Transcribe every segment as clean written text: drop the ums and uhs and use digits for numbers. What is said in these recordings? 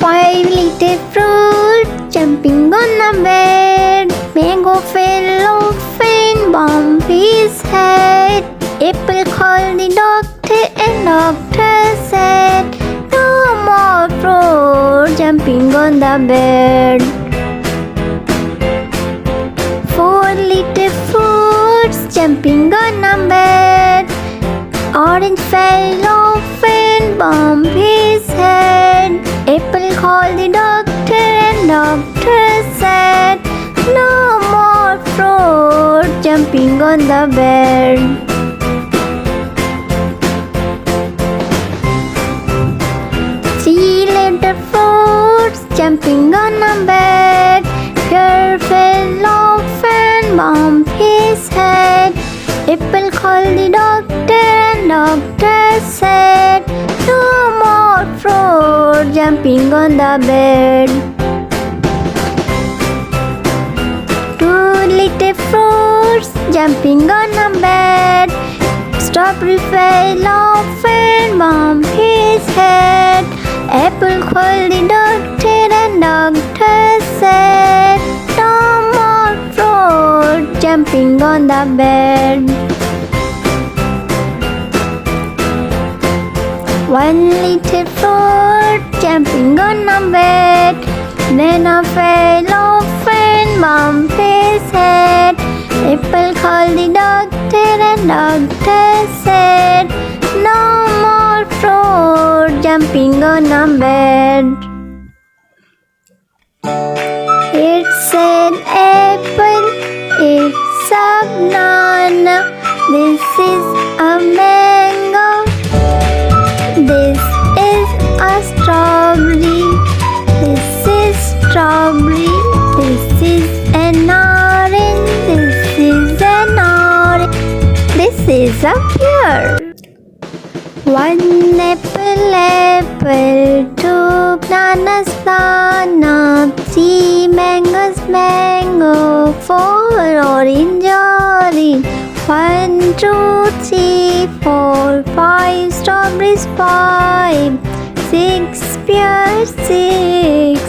5 little fruit jumping on a bed. Mango fell off and bumped his head. Apple called the doctor and doctor said, no more fruit jumping on the bed. 4 little fruits jumping on a bed. Orange fell off and bumped his head. Apple called the doctor and doctor said, no more fruit jumping on the bed. Three little fruits jumping on a bed. Pear fell off and bumped his head. Apple called the doctor and doctor said, no more fruit jumping on the bed. 2 little fruits jumping on a bed. Strawberry fell off and bumped his head. Apple called the doctor and doctor said, no more fruit jumping on the bed. 1 little fruit jumping on a bed. Banana fell off and bumped his head. Apple called the doctor and doctor said, no more fruit jumping on a bed. It's an apple, it's a banana, this is a mango, this is a strawberry, this is strawberry, this is an orange, this is an orange, this is a pear. 1 apple, 2 bananas, banana, 3 mangoes, mango, 4 orange, orange, 1, 2, 3, 4, 5 strawberries, 5, 6 pears, 6,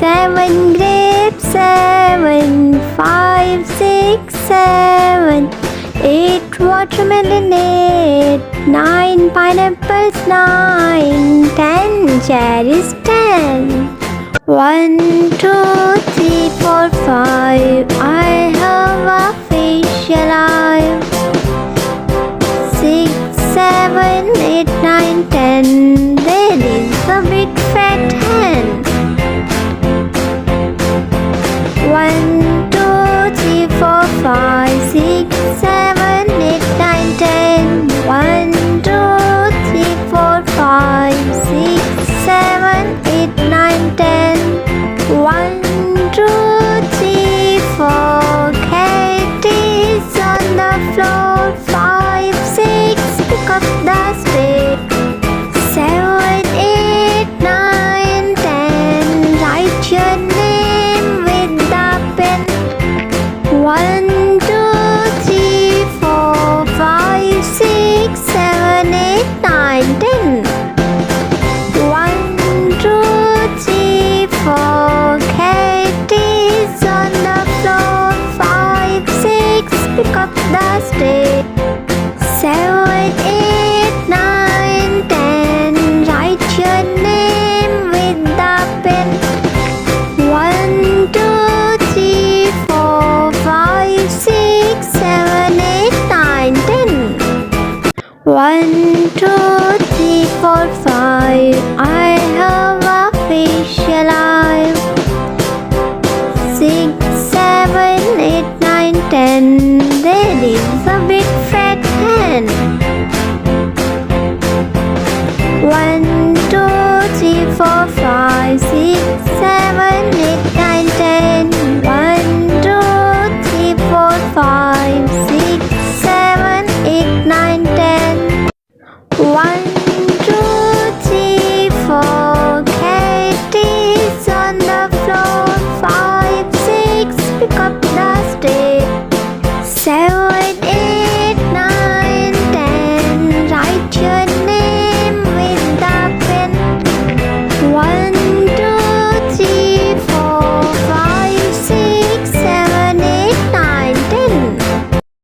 7 grapes, 7, 5, 6, 7, 8 watermelon, 8, 9 pineapples, 9, 10 cherries, 10. 1, 2, 3, 4, 5. I have a facial eye. 6, 7, 8, 9, 10. There is a big fat hen. 1, 2, 3, 4, 5, 6, 7, 8, 9, 10. 1, 2, 3, 4, 5, 6, 7, 8, 9, 10. 1, 2, 3, 4. Katie's on the floor. 5, 6. Pick up the stick. 7, 8, 9, 10. Write your name with the pen. 1, 2, 3, 4, 5, 6, 7, 8, 9, 10. 1, 2, 3, 4. Katie's on the floor. 5, 6. Pick up the stick. 7, 8, 9, 10. Write your name with the pen. 1, 2, 3, 4, 5, 6, 7, 8, 9, 10. 1, 2, 3, 4, 5. I